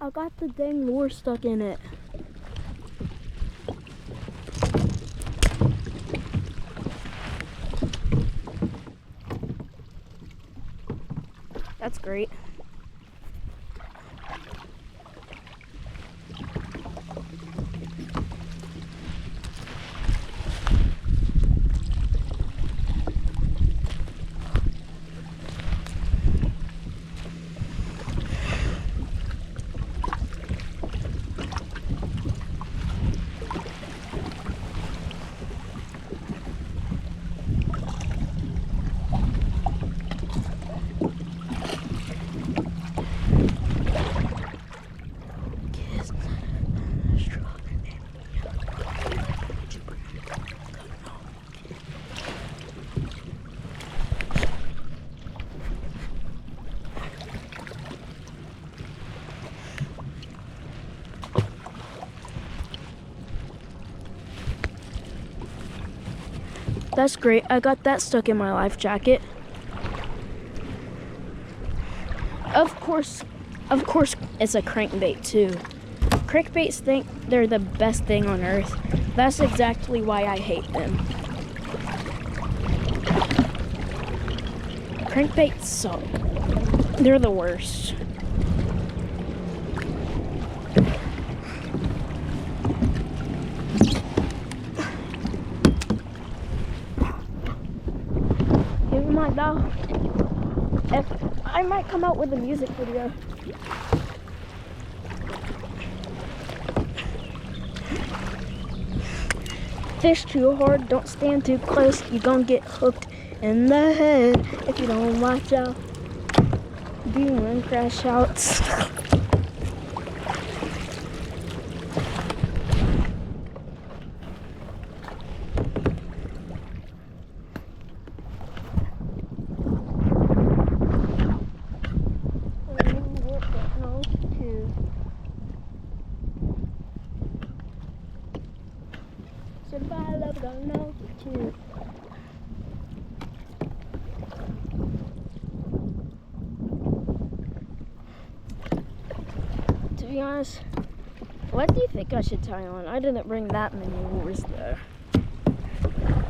I got the dang lure stuck in it. That's great. That's great. I got that stuck in my life jacket. Of course, it's a crankbait too. Crankbaits think they're the best thing on earth. That's exactly why I hate them. Crankbaits suck. They're the worst. Now, if I might come out with a music video. Fish too hard, don't stand too close, you're gonna get hooked in the head if you don't watch out. Do one crash outs. To be honest, what do you think I should tie on? I didn't bring that many lures though.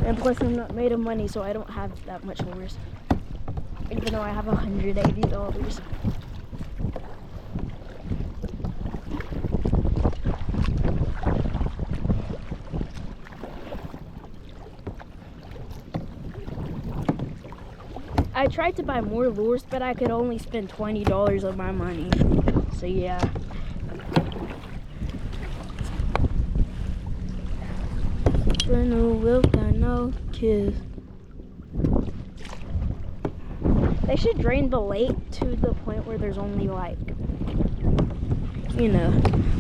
And plus I'm not made of money, so I don't have that much lures. Even though I have $180. I tried to buy more lures, but I could only spend $20 of my money. So yeah. No kids. They should drain the lake to the point where there's only like, you know,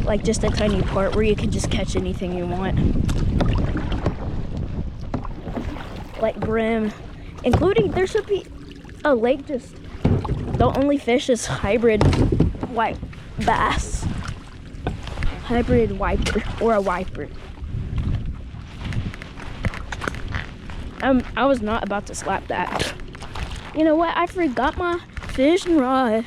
like just a tiny part where you can just catch anything you want. Like brim, including there should be a lake just, the only fish is hybrid white bass. Hybrid wiper or a wiper. I was not about to slap that. You know what? I forgot my fishing rod.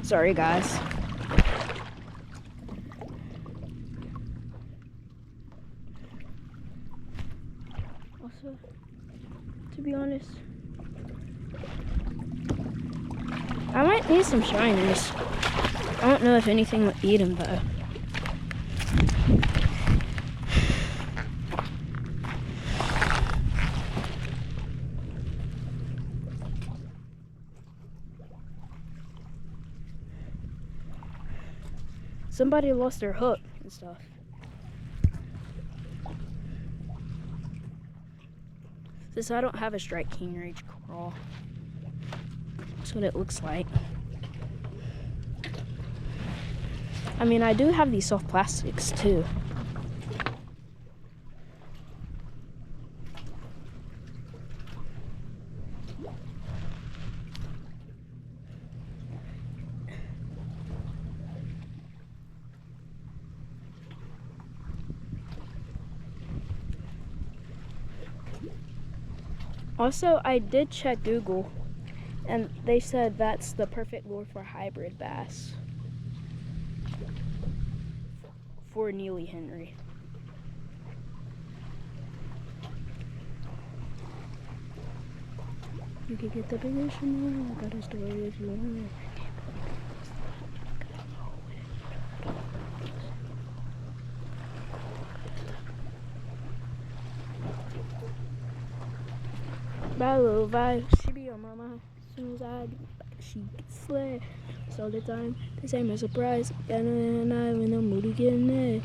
Sorry, guys. Also, to be honest, I might need some shiners. I don't know if anything would eat them though. Somebody lost their hook and stuff. Since I don't have a strike king rage crawl, that's what it looks like. I mean, I do have these soft plastics too. Also, I did check Google, and they said that's the perfect lure for hybrid bass for Neely Henry. You can get the biggest one. I got a story if you want it. My little vibe, she be on my mind. As soon as I get back, she gets slayed. So the time, the same as a surprise. And I when the moody getting there.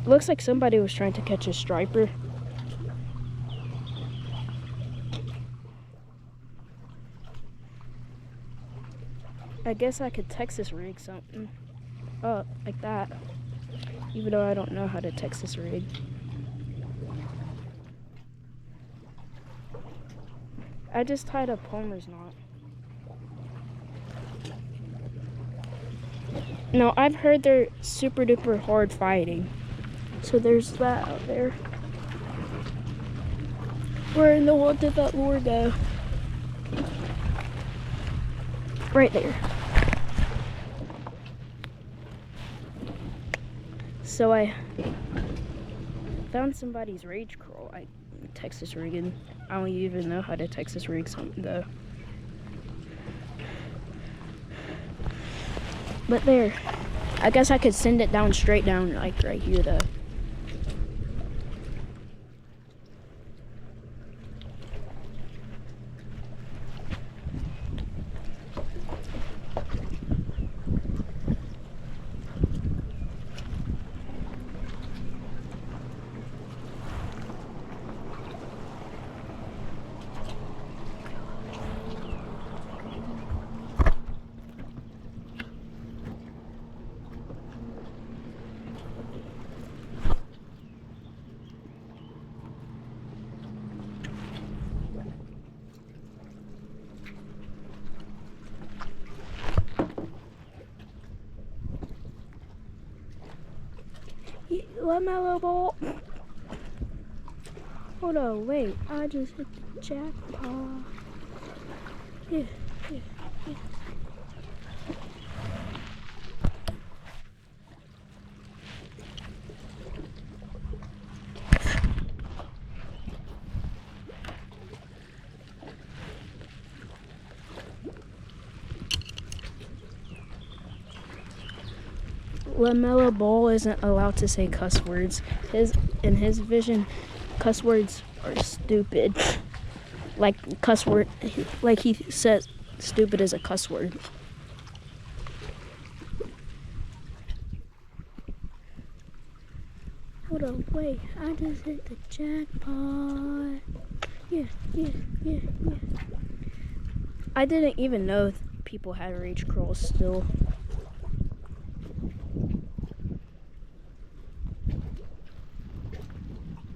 Looks like somebody was trying to catch a striper. I guess I could Texas rig something up like that, even though I don't know how to Texas rig. I just tied a Palmer's knot. No, I've heard they're super duper hard fighting. So there's that out there. Where in the world did that lure go? Right there. So I found somebody's rage curl. I Texas rigging. I don't even know how to Texas rig something though. But there. I guess I could send it down straight down like right here though. What my little ball? Hold on, wait. I just hit the jackpot. Yeah. LaMelo Ball isn't allowed to say cuss words. In his vision, cuss words are stupid. Like cuss word, like he says, stupid is a cuss word. Hold on, wait. I just hit the jackpot. Yeah. I didn't even know people had rage curls still.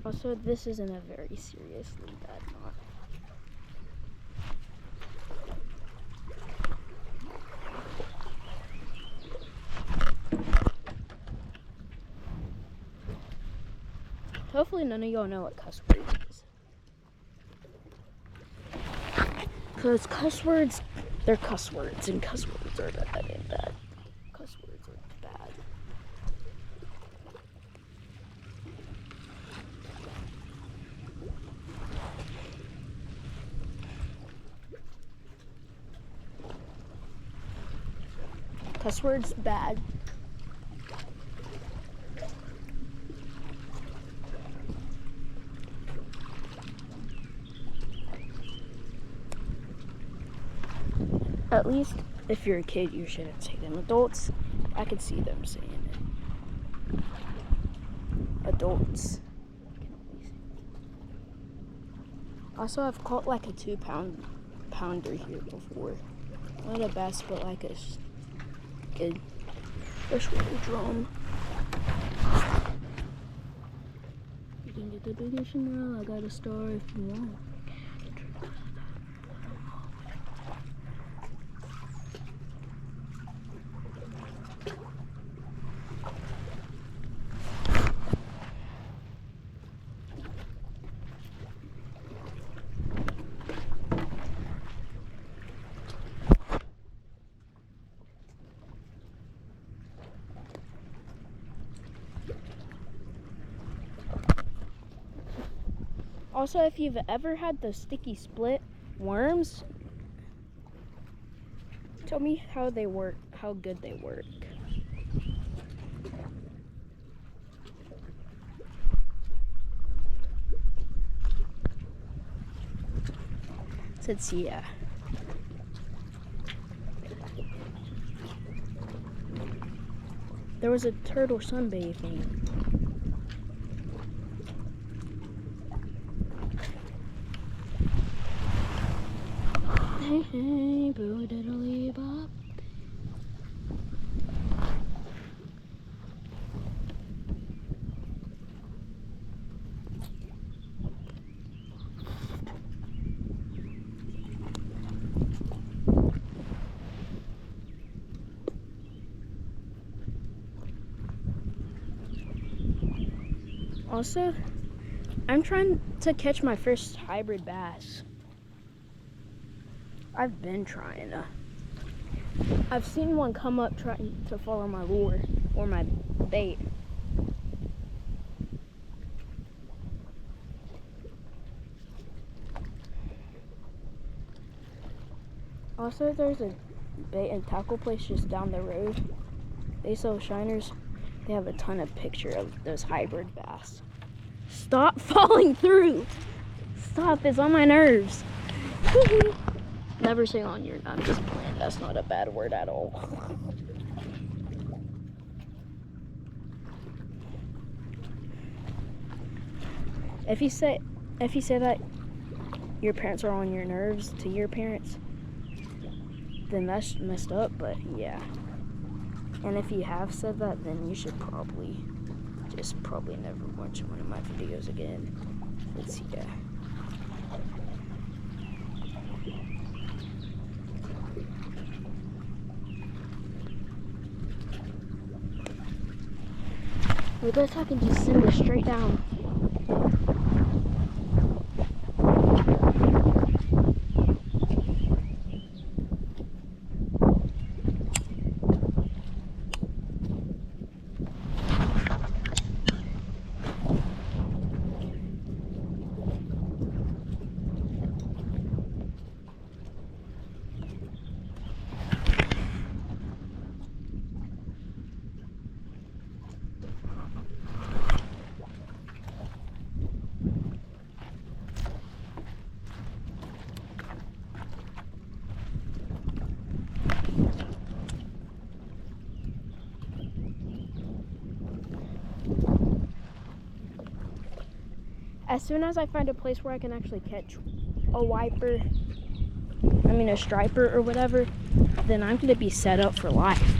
Also, this isn't a very seriously bad knot. Hopefully none of y'all know what cuss words is. Because cuss words, they're cuss words, and cuss words are bad and bad. Cuss words are bad. Cuss words bad. At least if you're a kid, you shouldn't say them. Adults, I could see them saying it. Adults. Also, I've caught like a 2-pounder here before. Not a bass, but like a good freshwater drum. You can get the biggest now. I got a star if you want. Also, if you've ever had those sticky split worms, tell me how they work, how good they work. Said yeah. There was a turtle sunbathing. Hey, hey, boo diddly bop. Also, I'm trying to catch my first hybrid bass. I've been trying to. I've seen one come up trying to follow my lure or my bait. Also, there's a bait and tackle place just down the road. They sell shiners. They have a ton of picture of those hybrid bass. Stop falling through. Stop, it's on my nerves. Never say on your, I'm just playing. That's not a bad word at all. If you say that your parents are on your nerves to your parents, then that's messed up, but yeah. And if you have said that, then you should probably never watch one of my videos again. Let's see, yeah. We bet I can just send it straight down. As soon as I find a place where I can actually catch a striper or whatever, then I'm gonna be set up for life.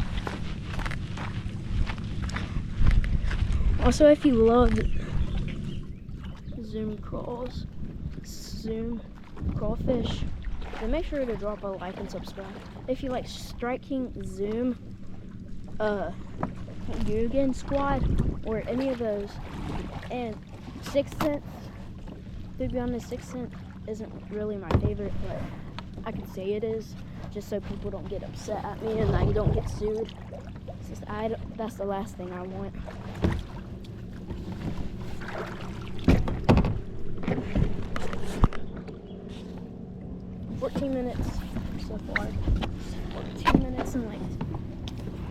Also, if you love zoom crawfish, then make sure to drop a like and subscribe. If you like Strike King Zoom, Guggen Squad, or any of those, and Sixth Sense, to be honest, Sixth Sense isn't really my favorite, but I could say it is, just so people don't get upset at me and I don't get sued. That's the last thing I want. Minutes so far. 14 minutes and like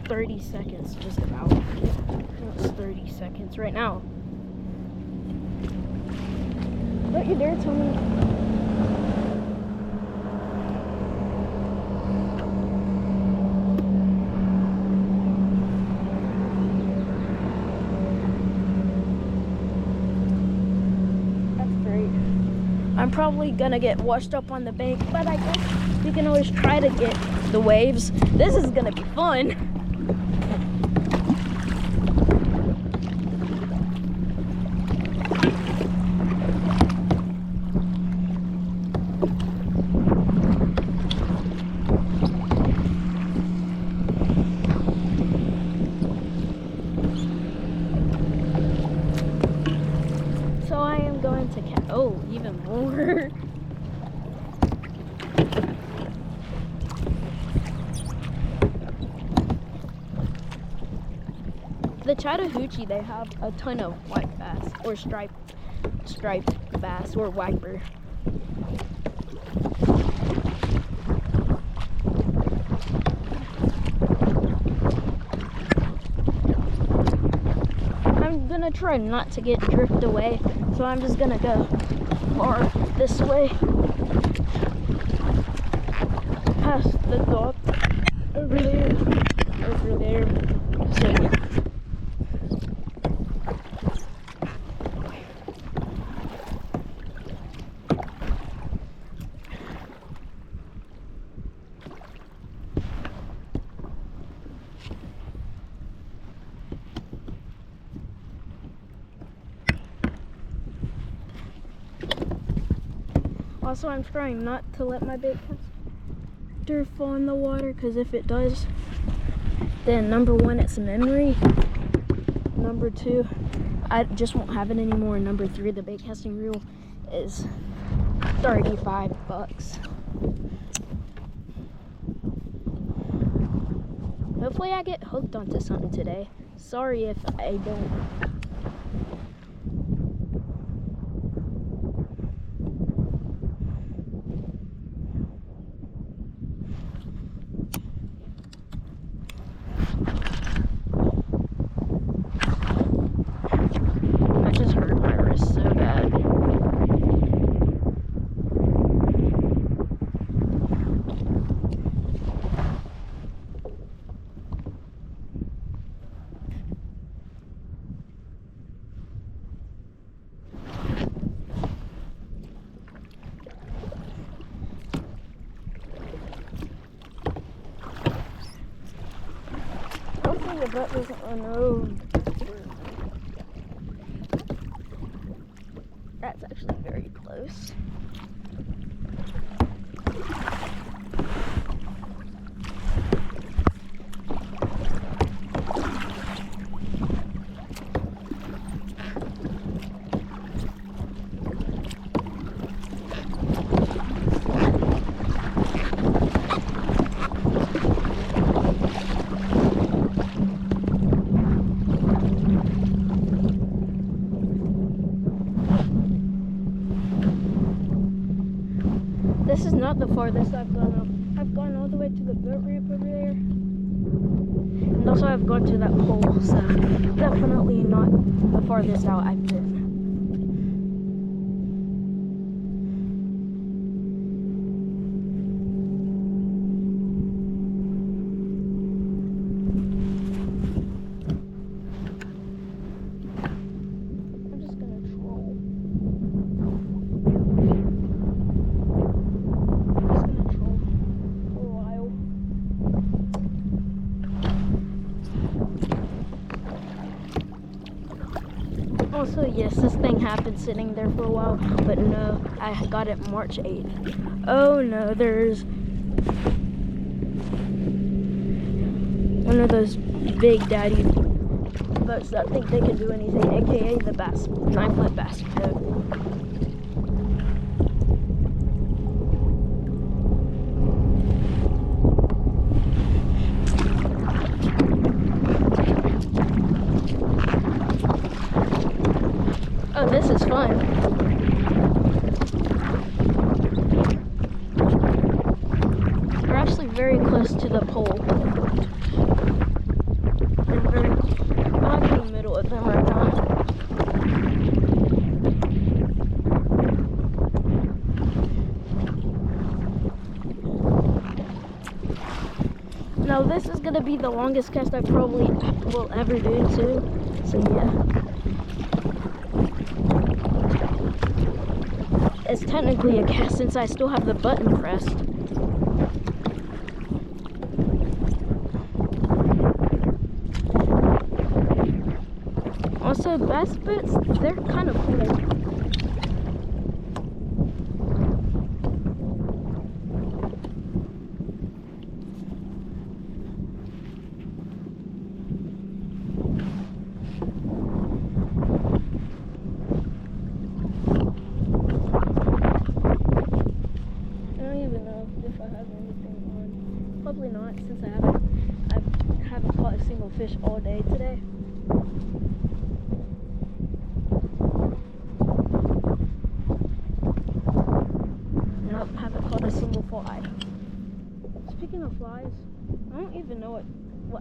30 seconds, just about. No, it's 30 seconds right now. Don't you dare tell me. That's great. I'm probably gonna get washed up on the bank, but I guess you can always try to get the waves. This is gonna be fun. So I am going to catch, oh, even more. The Chattahoochee, they have a ton of white bass or striped striped bass or wiper. I'm gonna try not to get drift away, so I'm just gonna go far this way, past the dock over there, so yeah. Also, I'm trying not to let my bait caster fall in the water, because if it does, then number one, it's a memory. Number two, I just won't have it anymore. And number three, the bait casting reel is $35. Hopefully I get hooked onto something today. Sorry if I don't. I just hurt my wrist so bad. Hopefully the butt doesn't run over. That's actually very close. This is not the farthest I've gone up. I've gone all the way to the boat ramp over there. And also I've gone to that pole, so definitely not the farthest out I've been. I'm just gonna troll. Also, yes, this thing happened sitting there for a while, but no, I got it March 8th. Oh no, there's one of those big daddy boats that think they can do anything, aka the 9-foot bass boat. Oh, this is fun. We're actually very close to the pole. I'm in the middle of them right now. Now this is gonna be the longest cast I probably will ever do too. So yeah. It's technically a cast since I still have the button pressed. Also, bass boats, they're kind of cool. If I have anything on. Probably not, since I haven't caught a single fish all day today. even know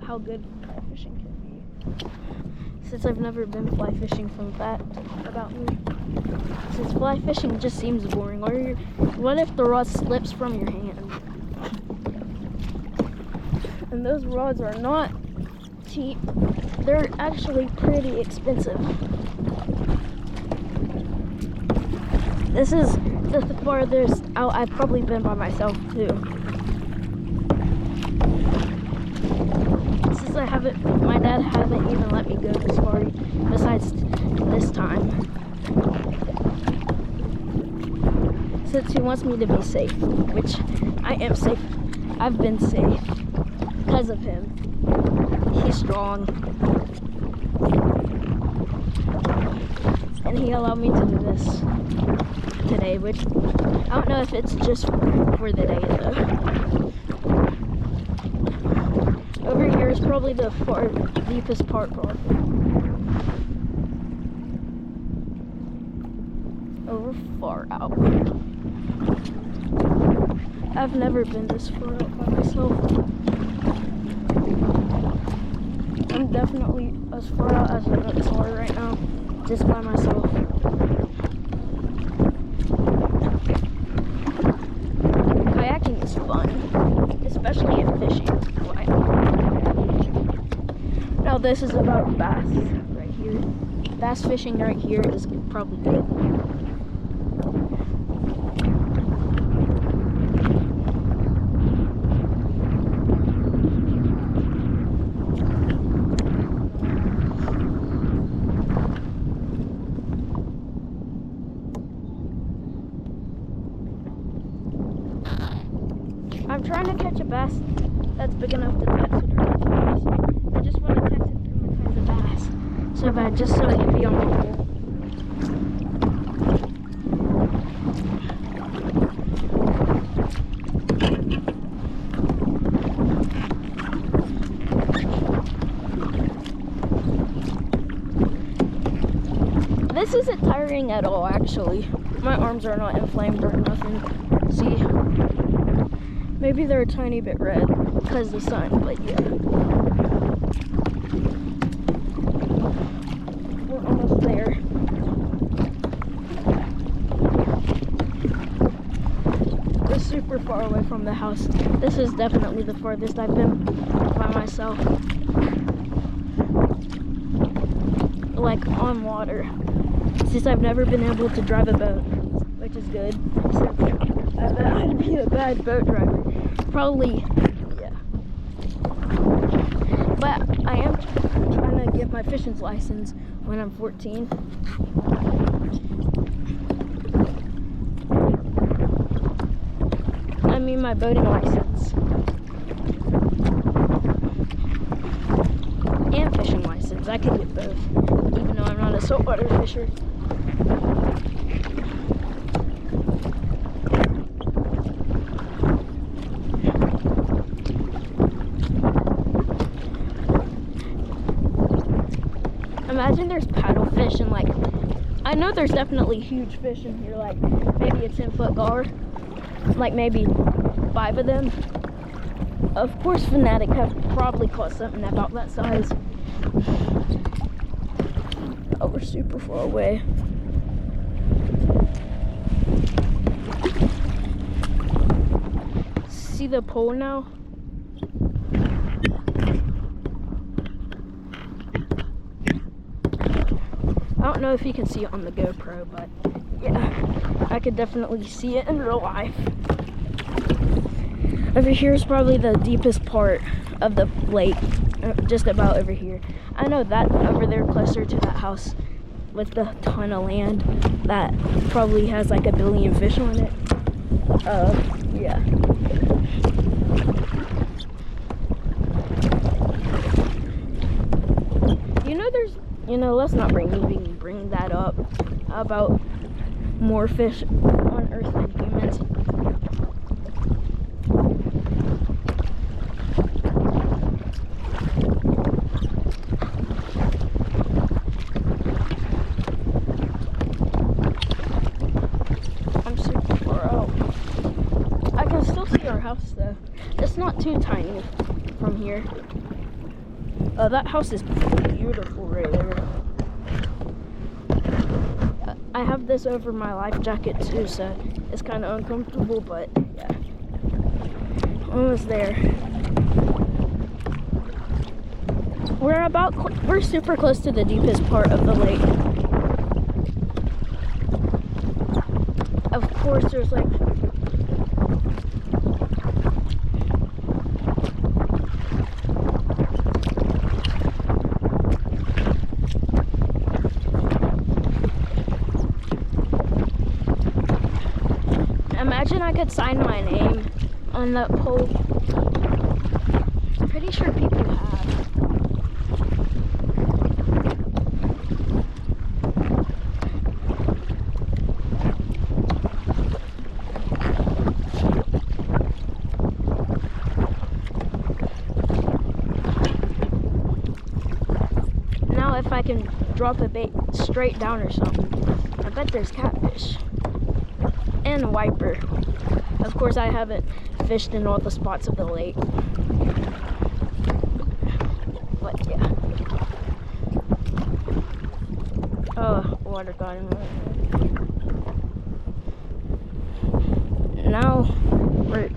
how good fly fishing can be. Since I've never been fly fishing from that about me. Since fly fishing just seems boring. Or what if the rod slips from your hand? And those rods are not cheap. They're actually pretty expensive. This is the farthest out I've probably been by myself too. Since my dad haven't even let me go this far besides this time. Since he wants me to be safe, which I am safe. I've been safe because of him. He's strong. And he allowed me to do this today, which I don't know if it's just for the day though. Over here is probably the deepest part probably. Over far out. I've never been this far out by myself. I'm definitely as far out as I are right now, just by myself. Kayaking is fun, especially if fishing. Now this is about bass right here. Bass fishing right here is probably good. I'm trying to catch a bass that's big enough to text it or I just want to text it 3 more kinds of bass. So bad, just so it can be on my pole. This isn't tiring at all, actually. My arms are not inflamed or nothing. See? Maybe they're a tiny bit red because of the sun, but yeah. We're almost there. We're super far away from the house. This is definitely the farthest I've been by myself. Like on water. Since I've never been able to drive a boat, which is good. I bet I'd be a bad boat driver. Probably, yeah. But I am trying to get my fishing license when I'm 14. I mean my boating license. And fishing license. I could get both, even though I'm not a saltwater fisher. Imagine there's paddlefish and like, I know there's definitely huge fish in here, like maybe a 10-foot gar, like maybe 5 of them. Of course Fanatic have probably caught something about that size. Oh, we're super far away. See the pole now? I don't know if you can see it on the GoPro, but yeah, I could definitely see it in real life. Over here is probably the deepest part of the lake, just about over here. I know that over there closer to that house with the ton of land that probably has like 1 billion fish on it. Yeah. Let's not bring that up about more fish on Earth than humans. I'm super far out. I can still see our house though. It's not too tiny from here. That house is beautiful right there. I have this over my life jacket too, so it's kind of uncomfortable, but yeah. Almost there. We're super close to the deepest part of the lake. Of course, there's like imagine I could sign my name on that pole. I'm pretty sure people have. Now if I can drop a bait straight down or something, I bet there's catfish. And a wiper. Of course, I haven't fished in all the spots of the lake. But yeah. Oh, water got in my way. Now we're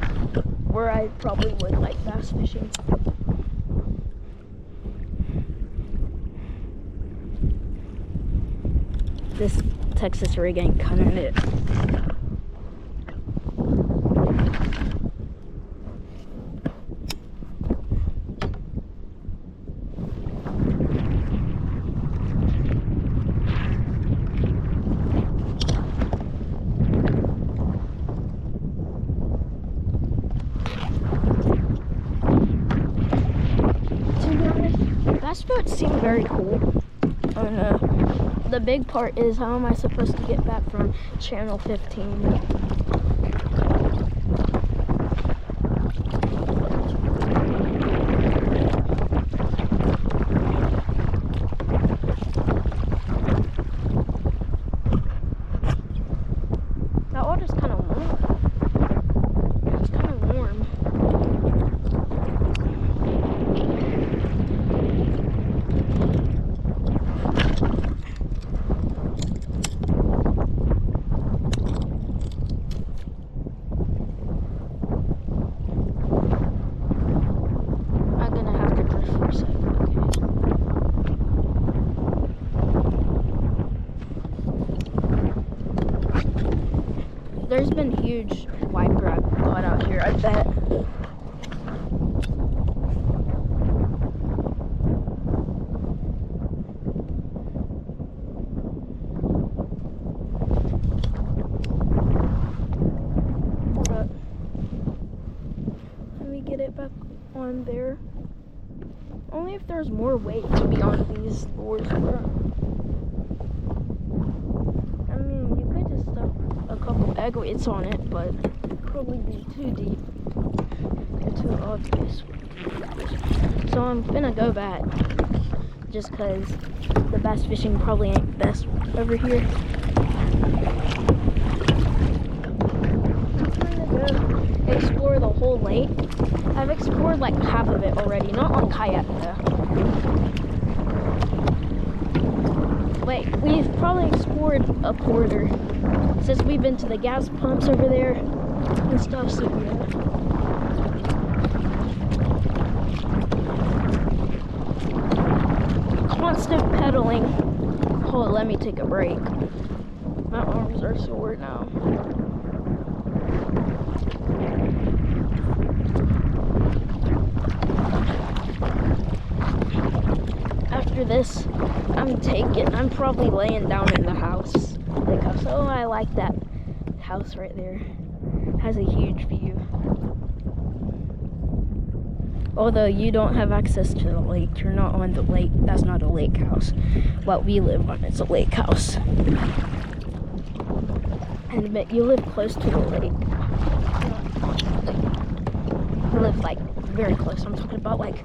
where I probably would like bass fishing. This Texas rig ain't cutting it. Bass boats seem very cool. The big part is, how am I supposed to get back from channel 15? That water's kind of warm. It's kind of warm. There's been huge wiper I've caught out here, I bet. Hold up. Let me get it back on there. Only if there's more weight to be on these lures. A couple egg weights on it, but it'd probably be too deep and too obvious. So I'm gonna go back just because the bass fishing probably ain't best over here. I'm trying to go explore the whole lake. I've explored like half of it already, not on kayak though. Wait, we've probably explored a quarter since we've been to the gas pumps over there and stuff, so yeah. Constant pedaling. Hold on, let me take a break. My arms are sore now. After this, I'm probably laying down in the house. Oh, I like that house right there. It has a huge view. Although you don't have access to the lake, you're not on the lake. That's not a lake house. What we live on is a lake house. And but you live close to the lake. You live like very close. I'm talking about like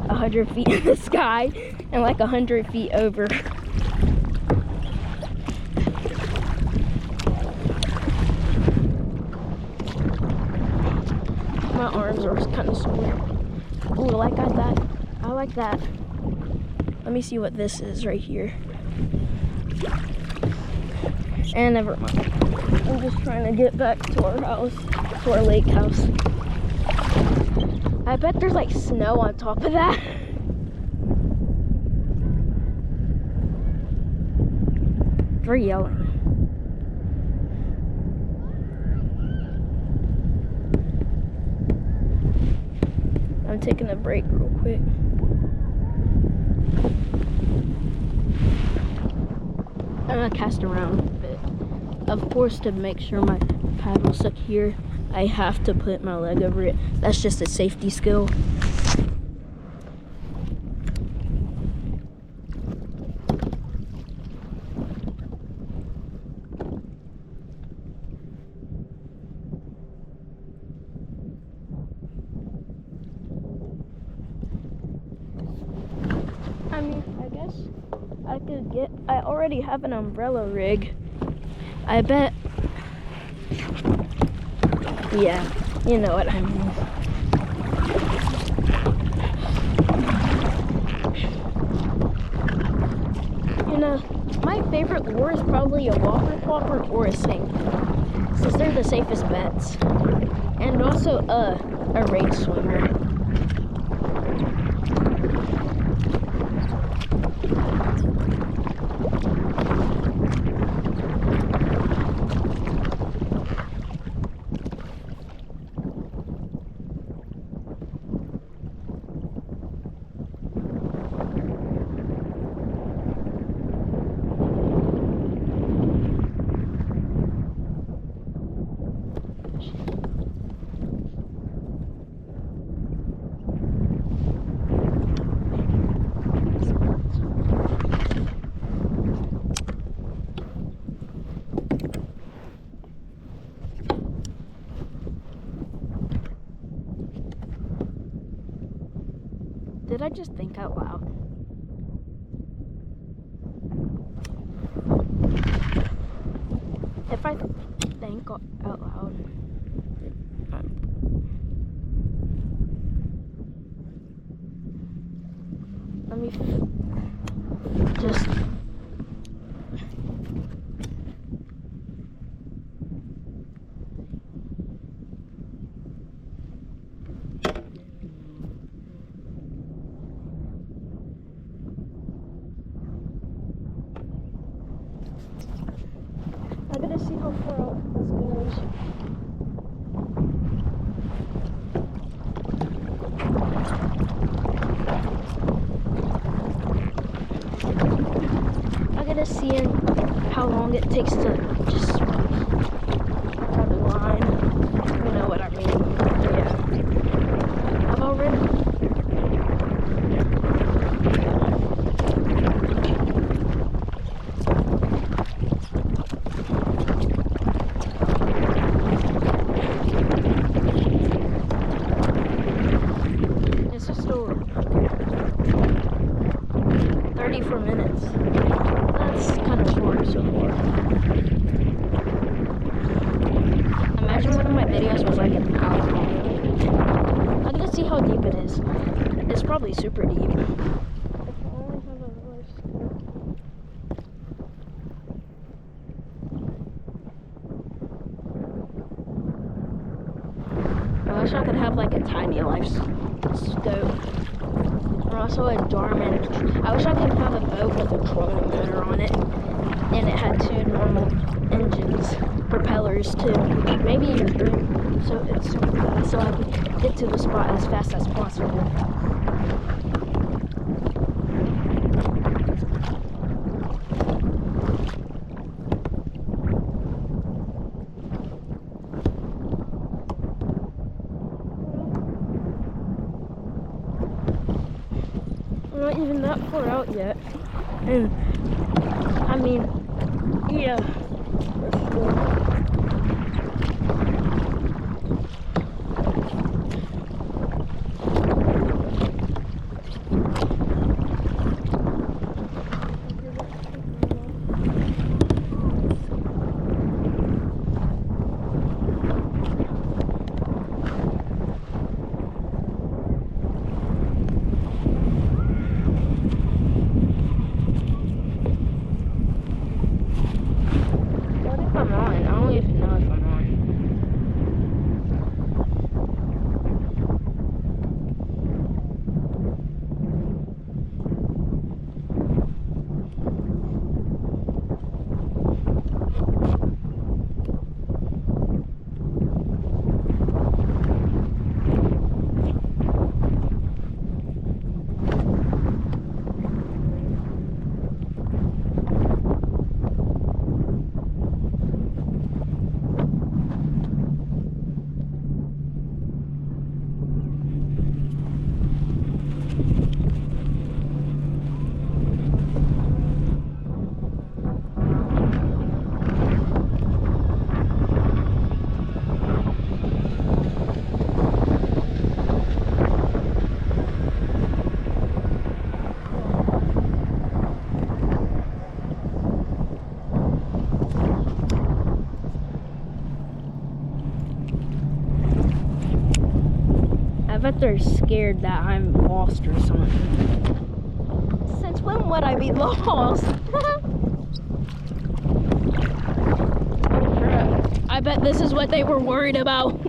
100 feet in the sky and like 100 feet over. My arms are kind of sore. Ooh, like that. I like that. Let me see what this is right here. And never mind. I'm just trying to get back to our house, to our lake house. I bet there's like snow on top of that. They're yelling. I'm taking a break real quick. I'm gonna cast around a bit. Of course, to make sure my paddle's secure, I have to put my leg over it. That's just a safety skill. I mean, I guess I could get, I already have an umbrella rig. I bet, yeah, you know what I mean. You know, my favorite lure is probably a whopper plopper or a sink, since they're the safest bets. And also a rage swimmer. Did I just think out loud? If I think out loud, let me just. I gotta see how far out this goes. I gotta see how long it takes to just grab a line. You know what I mean? Yeah. I've already. It's just over 34 minutes. That's kind of short so far. Imagine one of my videos was like an hour long. I'm gonna see how deep it is. It's probably super deep. I wish I could have like a tiny life scope. Or also a Jarman. I wish I could have a boat with a trolling motor on it. And it had two normal engines, propellers too. Maybe even three. So it's super fast. So I could get to the spot as fast as possible. We're not even that far out yet. And I mean, yeah. Let's go. think they're scared that I'm lost or something. Since when would I be lost? Oh crap. I bet this is what they were worried about.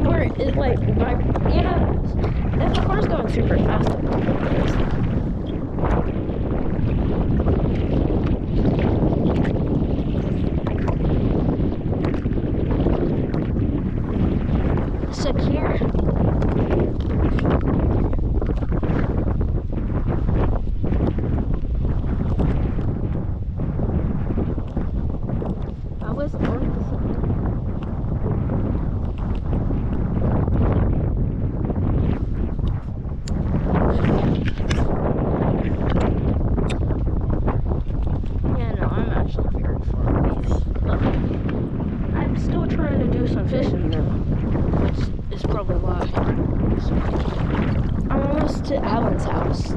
Or it's like, if the car's going super fast, secure. I was on fishing now, which is probably why. I'm almost to Alan's house,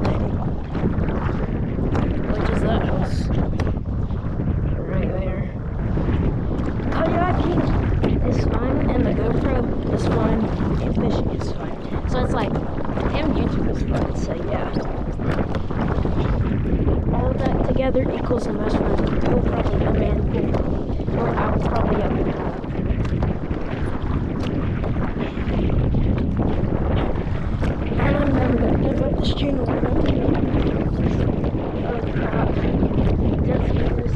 which is that house right there. Kayaking is fun, and the GoPro is fun, and fishing is fun. So it's like, and YouTube is fun. So yeah, all of that together equals the most fun. You'll probably have been, or I will probably have been. This channel. Oh crap. Jet skis.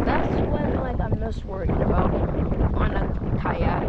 That's what I'm most worried about on a kayak.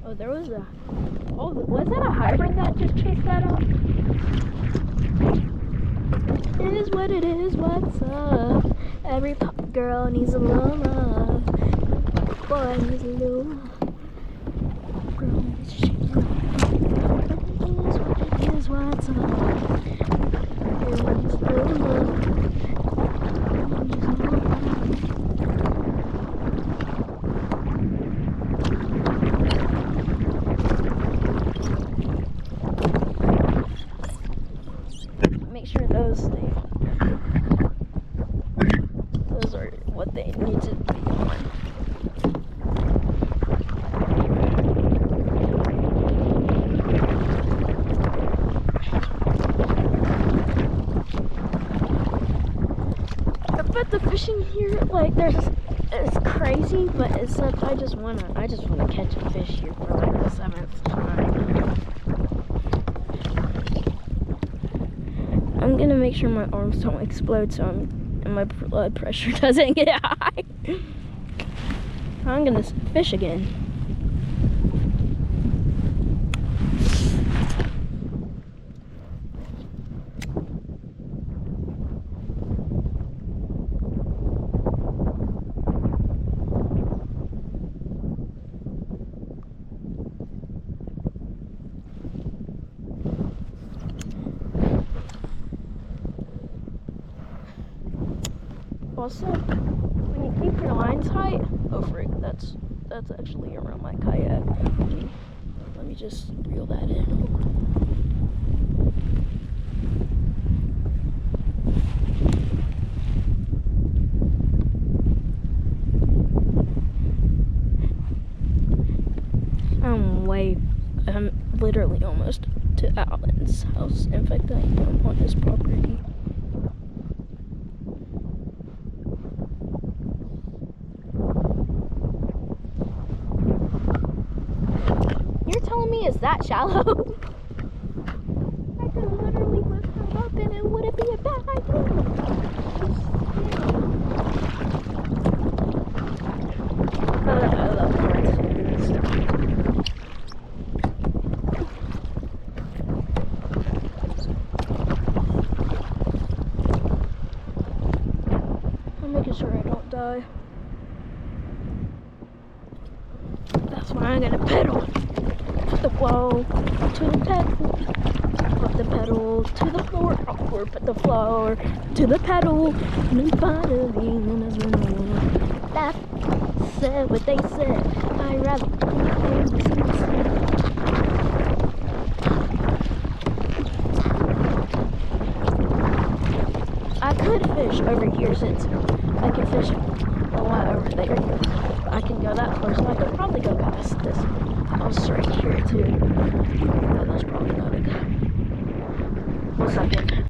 Oh, there was a... Oh, was that a hybrid that just chased that up? It is what it is, what's up? Every pop girl needs a little love. Boy needs a little love. Girl needs a shake. It is what it is, what's up? those are what they need to be on. But the fishing here, like, it's crazy, but except I just wanna catch a fish here for like the 7th time. I'm gonna make sure my arms don't explode and my blood pressure doesn't get high. I'm gonna fish again. Also, when you keep your lines tight, oh frick, that's actually around my kayak. Let me just reel that in. I'm literally almost to Alan's house. In fact, I am on his property. You're telling me it's that shallow? I could literally lift her up and it wouldn't be a bad idea. I love cards. I'm making sure I don't die. That's why I'm gonna pedal. Put the flow to the pedal. Put the pedal to the floor. Or put the floor to the pedal. That said what they said. I'd rather I could fish over here since I can fish a lot over there. I can go that far, so I could probably go past this house right here too. But that's probably not a good. 1 second.